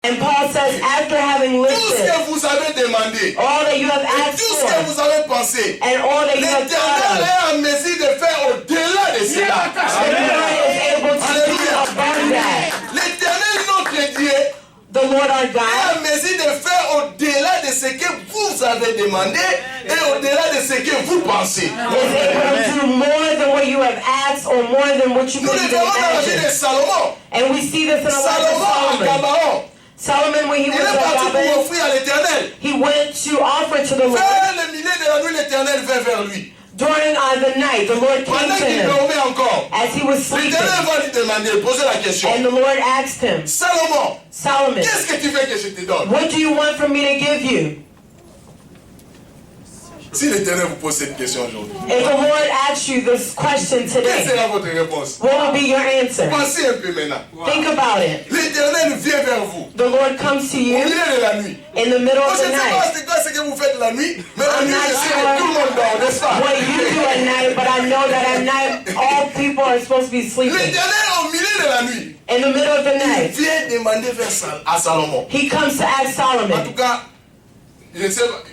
And Paul says, after having tout listed ce que vous avez demandé, all that you have asked tout ce for, que vous avez pensé, and all that you have l'Éternel thought of, est en mesure de faire au-delà de cela. the Lord is able to do above that. L'Éternel, notre Dieu, The Lord our est God en mesure de faire au-delà de ce que vous avez demandé et au-delà de ce que vous pensez. is able to do more than what you have asked or more than what you Nous could le even verrons dans la vie de imagine. Salomon. And we see this in the life Salomon en of Solomon. Gabaon, Solomon, when he il was est at parti pour Gabon, offrir à l'Éternel. he went to offer to the Lord. Vers le milieu de la nuit, l'Éternel vint vers lui. During the night, the Lord came Pendant to qu'il him dormait encore, as he was sleeping. l'Éternel va lui demander, poser la question. And the Lord asked him, Salomon, Solomon, qu'est-ce que tu veux que je te donne? what do you want for me to give you? Si l'Éternel vous pose cette question aujourd'hui, If the Lord asks you this question quelle today, sera votre réponse? what will be your answer? Pensez un peu maintenant. Think about it. L'Éternel vient vers vous The Lord comes to au you milieu de la nuit. in the middle Moi, of je the ne sais night. pas c'est quoi ce que vous faites la nuit, mais la I'm nuit, not je sais sure que tout le monde dort, n'est-ce pas? what you do at night, but I know that at night all people are supposed to be sleeping. L'Éternel, au milieu de la nuit, In the middle of the il night, vient demander à Salomon. he comes to ask En Solomon. tout cas, je ne sais pas,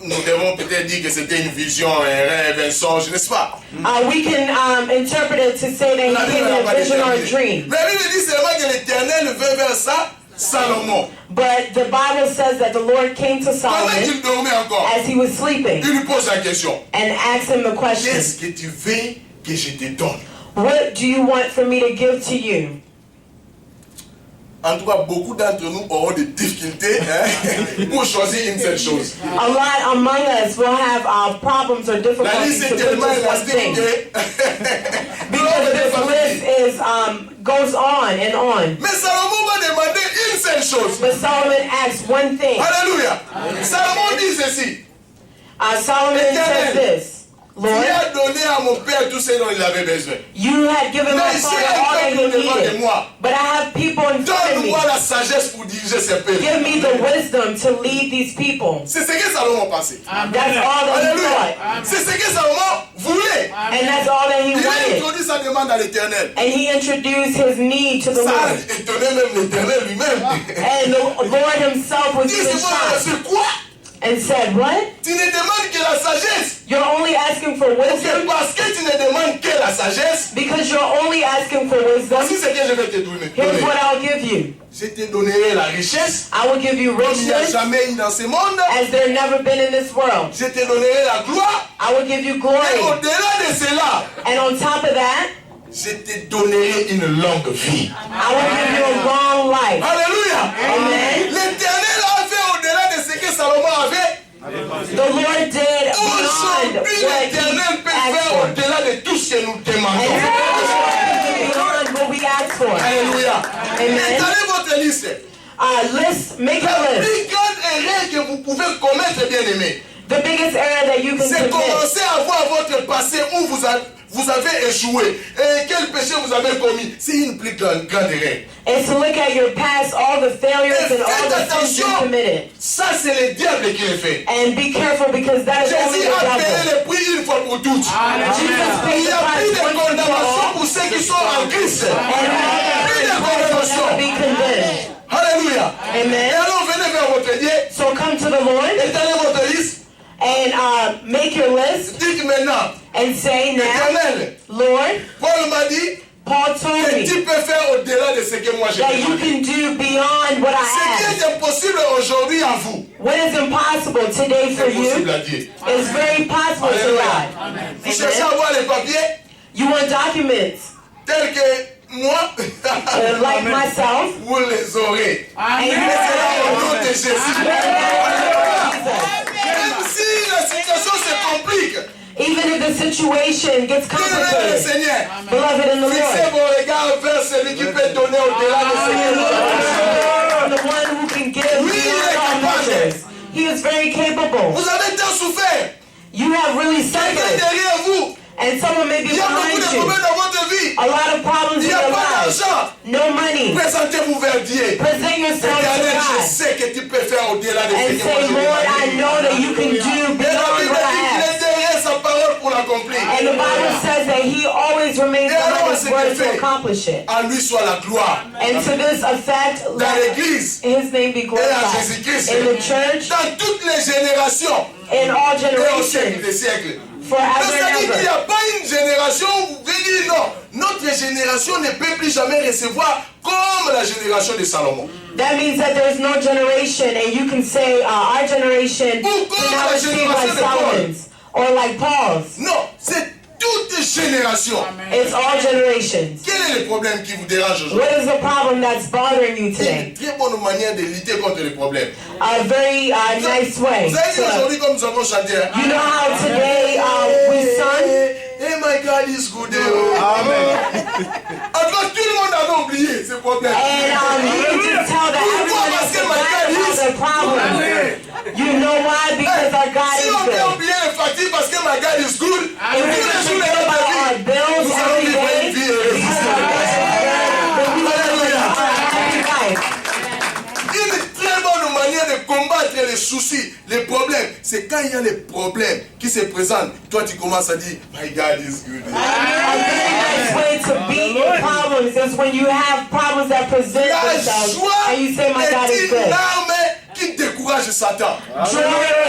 nous devons peut-être dire que c'était une vision, un rêve, un songe, n'est-ce pas? We can interpret it to say that La he Bible came n'a in pas a vision or a déterminé. dream. Mais la Bible dit seulement que l'Éternel vint vers ça, Salomon. But the Bible says that the Lord came to Pendant Solomon qu'il dormait encore, as he was sleeping il lui pose la question. and asked him the question, Qu'est-ce que tu veux que je te donne? what do you want for me to give to you? En tout cas, beaucoup d'entre nous auront des difficultés pour choisir une seule chose. A lot among us will have problems or La difficulties liste to est do tellement just one élastique thing. que Because this list is goes on and on. Mais Salomon va demander une seule chose. But Solomon asks one thing. Alléluia. Salomon dit ceci. Solomon says this, Il Lord, a donné à mon père tout ce dont il avait besoin. you had given my Mais father j'ai all that un he peuple devant de needed. moi. But I have people in front of me. Donne-moi la sagesse pour diriger ces peuples. Give me the wisdom to lead these people. C'est ce que Salomon pensait. That's all that he Alléluia. thought. C'est ce que Salomon voulait. And that's all that he Il a wanted. introduit sa demande à l'Éternel. And he introduced his need to the Ça a Lord. étonné même l'Éternel lui-même. And the Lord himself was even Dis-moi, shocked c'est quoi? and said, what? Tu ne demandes que la sagesse. You're only asking for Ok, wisdom parce que tu ne demandes que la sagesse. because you're only asking for wisdom. Voici ce que je vais te donner. Here's what I'll give you. Je te donnerai la richesse. I will give you Comme il n'y a richness jamais eu dans ce monde. as there never been in this world. Je te donnerai la gloire. I will give you Et glory. au-delà de cela, And on top of that, je te donnerai une longue vie. I will give you a long life. Alléluia. Amen. L'Éternel a fait au-delà de ce que Salomon avait. The Lord did beyond Aujourd'hui, what l'Éternel he peut asked faire for. au-delà de tout ce que nous And demandons. he did beyond what we asked for. Alléluia. Amen. Étalez votre liste. Make La a list. plus grande erreur que vous pouvez commettre, bien aimé, The biggest error that you can c'est commit commencer à voir votre passé où vous avez échoué. Et quel péché vous avez commis. C'est une plus grande erreur. is to look at your past, all the failures and all the sins you committed. Ça, c'est le diable qui le fait. And be careful because that is only Jésus the a payé devil. le prix une fois pour toutes. Jesus paid Il y the a plus price de once and for condamnation all. pour ceux qui sont en Christ. And all Plus de that will condamnation. never be condemned. Alléluia. Et Amen. alors venez vers votre Dieu. So come to the Lord Étalez votre liste. and make your list Dites maintenant, and say now, Éternel, Lord, Paul m'a dit Paul told que me tu peux faire au-delà de ce que moi j'ai that you demandé. can do beyond what I Ce qui asked. est impossible aujourd'hui à vous, What is impossible today for c'est possible you à Dieu. is very possible to Alléluia. God. Vous cherchez à Amen. avoir les papiers You want documents tels que moi, like myself, vous les aurez. and you Et c'est là au nom de Jésus. Jesus. Même si la situation se complique, Even if the situation gets bien-aimé le complicated, Seigneur, beloved in the fixez Lord, vos regards vers celui qui peut donner au-delà de ce que nous avons. the one who can give beyond all measures, he is very capable. Vous avez tant souffert. You have really Quelqu'un suffered, derrière vous. and someone may be Il y a beaucoup behind de you. problèmes dans votre vie. A lot of problems Il in n'y a your pas life. d'argent. No money. Présentez-vous vers Dieu. Present yourself Éternel, to je God sais que tu peux faire au-delà de ce and que moi say, j'ai Lord, I demandé. know that you can do Et la beyond Bible what dit I qu'il ask. est derrière sa parole pour pour l'accomplir. And the Bible says that he always remains Et alors, behind his c'est word que to fait. accomplish it. À lui soit la gloire. And to this effect, Dans let l'église, his name be glorified. Jésus-Christ. In the church, dans toutes les générations, in all et au siècle generations, des siècles. forever Donc, ça and dit qu'il n'y ever. a pas une génération où vous pouvez dire non, notre génération ne peut plus jamais recevoir comme la génération de Salomon. That means that there's no generation, and you can say our generation Pourquoi cannot la receive génération like de Paul? Solomon's or like Paul's. Non, c'est toute génération. It's all generations. Quel est le problème qui vous dérange aujourd'hui? What is the problem that's bothering you Une today? très bonne manière de lutter contre les problèmes. A very nice way. Vous avez dit aujourd'hui comme nous avons chanté. Hein? You know how today we sung? Hey my God is good. Amen. En tout cas, tout le monde avait oublié ce problème. And you just tell that everyone else is the problem. You know why? Because our God Si is on peut good. oublier le fatigue parce que my God is good, If tous we les jours de forget about notre our vie, bills nous allons every vivre day, une vie heureuse. because our God is good, then we will live a happy life. Une très bonne manière de combattre les soucis, les problèmes, c'est quand il y a les problèmes qui se présentent, toi tu commences à dire, my God is good. A very nice way to beat your problems is when you have problems that present La themselves joie and you say, my God est is une good. arme qui décourage Satan. Joy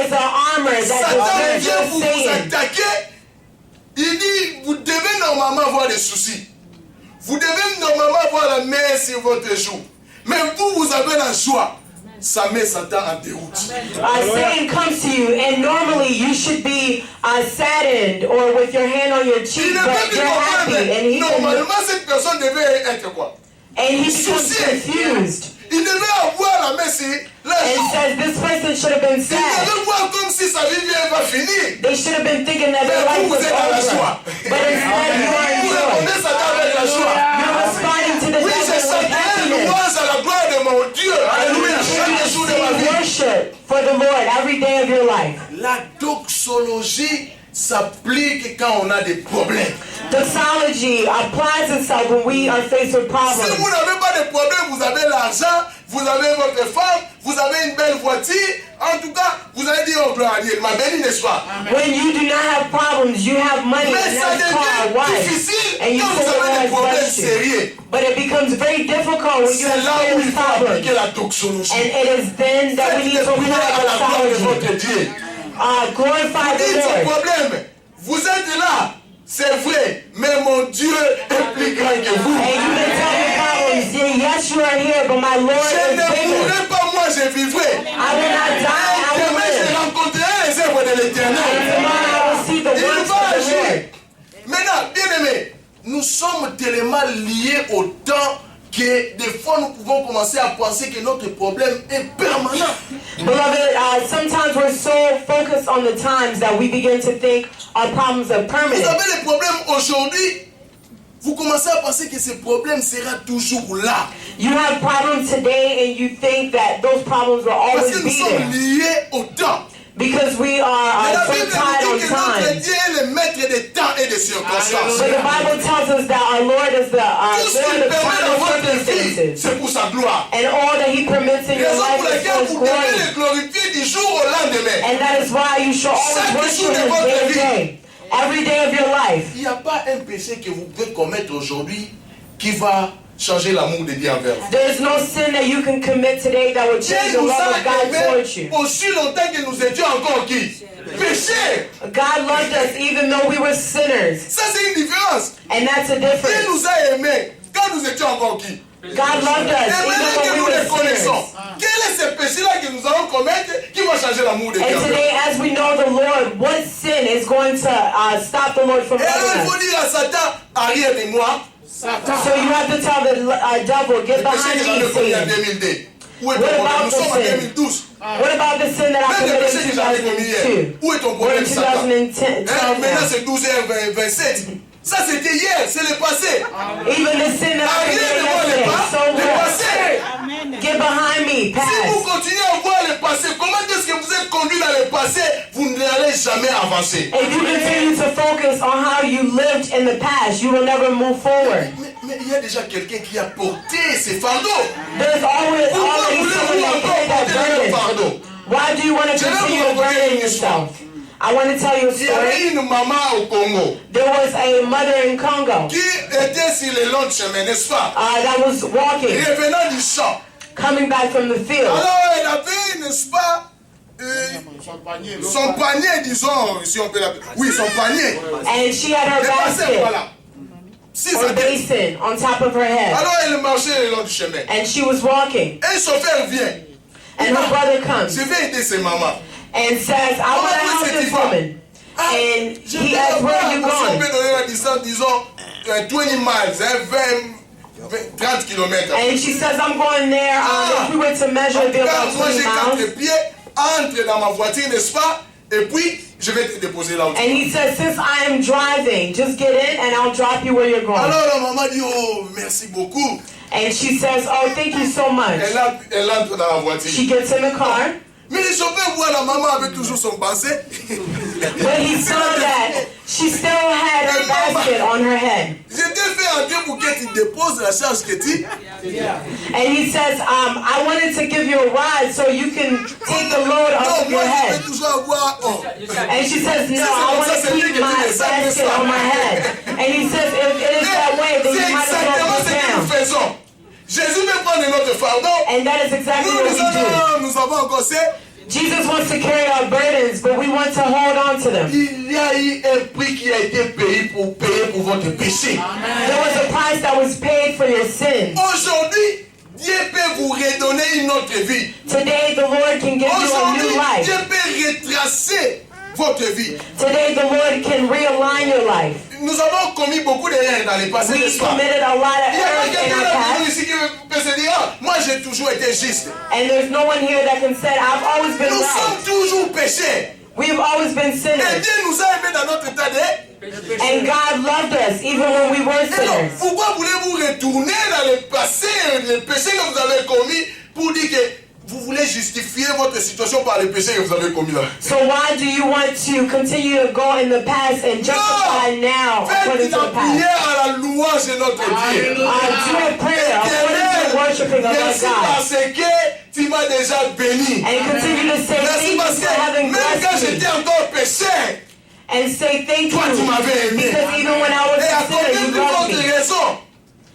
is an armor that Satan discourages vient pour vous Satan. attaquer. Il dit, vous devez normalement avoir des soucis. Vous devez normalement avoir la main sur votre joue. Mais vous avez la joie. Ça met Satan en déroute. Satan comes to you, and normally you should be saddened or with your hand on your Il cheek, ne but peut plus you're happy, and comprendre. Normalement, cette personne devait être quoi? he becomes Soucié. confused Il devait avoir la main sur la and joue. says this person should have been Il sad. devait voir comme si sa vie va finir. They should have been thinking that their life Mais vous, was vous êtes dans la over, joie. but instead you are in Vous joy. répondez Satan avec la joie. You're responding to the Oui, je devil with chanterai happiness. louange à la gloire de mon Dieu. Alléluia. Chaque jour de ma Sing vie. worship for the Lord every day of your life. La doxologie s'applique quand on a des problèmes. Doxology applies itself when we are faced with Si problems. vous n'avez pas de problème, vous avez l'argent, vous avez votre femme, vous avez une belle voiture. En tout cas, vous allez dire, oh gloire à Dieu, il m'a béni, n'est-ce pas? When you do not have problems, you have money, Mais you ça have car, devient wife, difficile and you quand say vous the avez des Lord problèmes bless you. sérieux. But it becomes very difficult when you C'est là où il experience faut problems. appliquer la doxologie. And it is then that we Faites need des to prières à la gloire apply de doxology. votre Dieu. Glorify the Dites ce Lord. problème. Vous êtes là, c'est vrai, mais mon Dieu est plus grand que vous. And you can tell your problems, yeah, yes, you are here, but my Lord Je is ne bigger. mourrai pas, moi je vivrai. I will not die, I will Demain je live. rencontrerai les œuvres de And l'Éternel. tomorrow I will see the Il works va of the agir. Lord. Maintenant, bien aimé, nous sommes tellement liés au temps que des fois nous pouvons commencer à penser que notre problème est permanent. Beloved, sometimes we're so focused on the times that we begin to think our problems are Vous permanent. avez des problèmes aujourd'hui, vous commencez à penser que ce problème sera toujours là. You have problems today and you think that those problems will Parce always que nous be sommes there liés au temps. because we are Et la so Bible tied nous on dit que notre time. Dieu est le maître des temps et des circonstances. But the Bible tells us that our Lord is the Tout ce Lord qu'il of permet time dans and votre vie, circumstances. c'est pour sa gloire. And all that He permits in your Raison pour life is for laquelle His vous devez glory. le glorifier du jour au lendemain. And that is why you should always Chaque worship jour de Him votre day to vie. day. Every day of your life. Il n'y a pas un péché que vous pouvez commettre aujourd'hui qui va changer l'amour de Dieu envers vous. There is no sin that you can commit today that will Dieu change the nous love a of God towards you. aimés aussi longtemps que nous étions encore qui? Péchés. God loved us even though we were sinners. Ça c'est une différence. And that's a Dieu difference. nous a aimés quand nous étions encore qui? God loved us Et even maintenant que when nous we les were connaissons, sinners. quel est ce péché-là que nous allons commettre qui va changer l'amour de Dieu And envers today, nous? as we know the Lord, what sin is going to stop the Lord from Et alors il loving faut us? dire à Satan, arrière de moi, So you have to tell the devil, get le péché behind que j'avais me, commis en Satan. 2002. Où est ton What problème? about Nous the sommes en sin? 2012. What about the sin that I Même le committed péché in que j'avais commis hier. 2002? Où est ton We're problème, in Satan? 2010. Maintenant c'est 12h27. Ça c'était hier, c'est le passé. Even the sin that I Arrière committed de moi yesterday, so le what? passé. Get behind me, Si vous pass. continuez à voir le passé, comment est-ce que vous êtes conduit dans le passé, vous n'allez jamais avancer. If you continue to focus on how you lived in the past, you will never move forward. Mais il y a déjà quelqu'un qui a porté ces fardeaux. There's always Pourquoi already voulez-vous someone that encore carried that porter le même burden. fardeau? Why do you want to Je vais continue vous to envoyer burden une histoire. yourself? I want to tell you a Il y avait story. une maman au Congo There was a mother in Congo qui était sur le long chemin, n'est-ce pas? that was walking, Revenant du champ. coming back from the field. Alors, elle avait, n'est-ce pas, son panier, disons, si on peut l'appeler. Oui, son panier. And she had her Dépassé, basket voilà. Si or ça dé- basin on top of her head. Alors, elle marchait le long du chemin. And she was walking. Et son frère vient. And her brother comes Je vais aider ses mamans. and says, I want to help this woman. Ah, And je he vais asks, where avoir, are you si on going? peut donner la distance, disons, 20 miles, 30 kilomètres. And she says, I'm going there. If we were to measure, it'd be about Moi, 20 j'ai 4 miles. pieds, entre dans ma voiture, n'est-ce pas? Et puis, je vais te déposer là où tu And he says, since I am driving, just get in and I'll drop you where you're going. Alors, la maman dit, oh, merci beaucoup. And she says, oh, thank you so much. Elle entre dans la voiture. She gets in the car. Mais le chauffeur voit la maman avec toujours son passé. But he saw that she still had her basket on her head. Je t'ai fait entrer pour que tu déposes la charge que tu... And he says, I wanted to give you a ride so you can take the load off Non, of moi, your je vais head. toujours avoir... Oh. And she says, no, I want to keep my basket on my head. And he says, if it is that way, then C'est you might as exactement well ce go que nous down. faisons. Jésus veut prendre notre fardeau. And that is exactly Nous, what we do. nous avons encore ça. Jesus wants to carry our burdens, but we want to hold on to them. Il y a eu un prix qui a été payé pour votre péché. There was a price that was paid for your sin. Aujourd'hui, Dieu peut vous redonner une autre vie. Today, the Lord can give you a Aujourd'hui, new life. Dieu peut retracer votre vie. Today, the Lord can realign your life. Nous avons commis beaucoup d'erreurs dans le passé, We n'est-ce pas? committed a lot of Il y a pas errors in quelqu'un our là past, ici qui peut se dire, ah, moi j'ai toujours été juste. and there's no one here that can say, I've always been Nous right. sommes toujours péchés. We've always been Et sinners. Dieu nous a aimés dans notre état de... And God loved us even when we were Et donc, sinners. pourquoi voulez-vous retourner dans le passé, les péchés que vous avez commis, pour dire que vous voulez justifier votre situation par les péchés que vous avez commis là? So why do you want to continue to go in the past and justify now according Faites to la the past? prière à la louange de notre Dieu. Do a prayer according to the worshiping of our Merci God. parce que tu m'as déjà béni. And continue to say Merci thank you parce for que having même quand blessed me. j'étais encore péché, And say thank toi tu you m'avais aimé. because even when I was Et à a sinner, côté you de loved votre me. raison,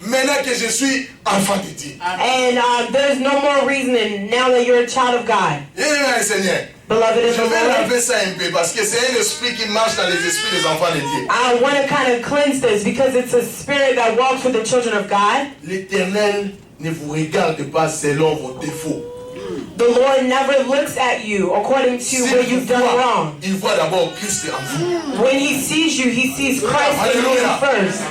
maintenant que je suis enfant de Dieu. And there's no more reasoning now that you're a child of God. Eh Seigneur, Beloved in je the vais Lord, laver ça un peu parce que c'est un esprit qui marche dans les esprits des enfants de Dieu. I want to kind of cleanse this because it's a spirit that walks with the children of God. L'Éternel ne vous regarde pas selon vos défauts. The Lord never looks at you according to what you've done wrong. Il voit d'abord Christ en vous. When he sees you, he sees Christ in you Alléluia. first.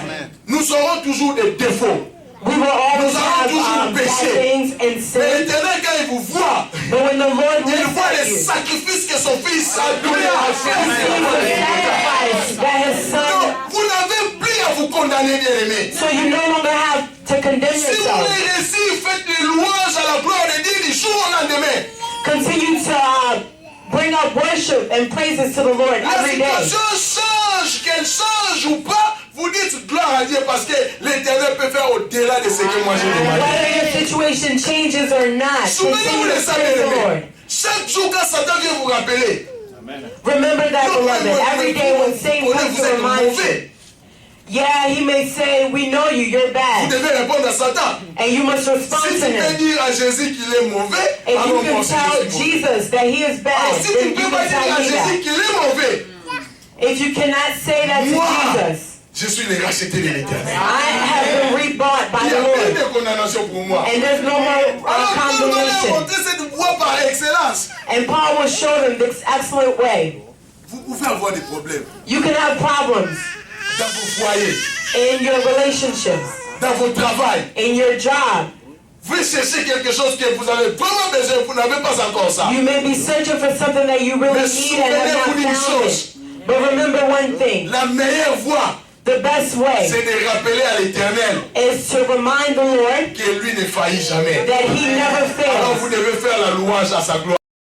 Nous aurons toujours des défauts. We will always Nous avons have toujours bad péché. things and Mais sin. l'Éternel, quand il vous voit, But when the Lord il looks voit at les you, sacrifices que son fils a donnés he à sees the sacrifice that his son. Donc, vous n'avez plus à vous condamner, bien-aimés. So you no longer have to condemn Si vous yourself. voulez réussir, faites des louanges à la gloire de Dieu du jour au lendemain. Continue to bring up worship and praises to the Lord La every day. situation change, qu'elle change ou pas, vous dites gloire à Dieu parce que l'Éternel peut faire au-delà de ce que moi j'ai demandé. Whether your situation changes or not, Souvenez-vous continue de to ça, praise the bien-aimés. Lord. Chaque jour quand Satan vient vous rappeler, Remember that, beloved. Every day when Satan vous comes to êtes remind you, mauvais, yeah, he may say, we know you, you're vous bad. devez répondre à Satan. And you must respond Si to tu peux him. dire à Jésus qu'il est mauvais, If you alors can moi aussi tell je suis mauvais. Jesus that he is Alors, bad, si tu then ne you peux pas can dire à tell me Jésus that. qu'il est mauvais, If you cannot say that moi, to Jesus, je suis le racheté de l'Éternel. I have been rebought by Il n'y the a plus Lord. de condamnation pour moi. And there's no more Alors, Paul va leur condemnation. montrer cette voie par excellence. And Paul will show them this excellent way. Vous pouvez avoir des problèmes You can have problems dans vos foyers, in your relationships, dans vos travails. in your job. Vous cherchez quelque chose que vous avez vraiment besoin, vous n'avez pas encore ça. You may be searching for something that you really Mais need and have souvenez-vous d'une not found chose. it. But remember one thing, La meilleure voie, the best way c'est de rappeler à l'Éternel is to remind the Lord que lui ne faillit jamais. that he never Alors fails. vous devez faire la louange à sa gloire.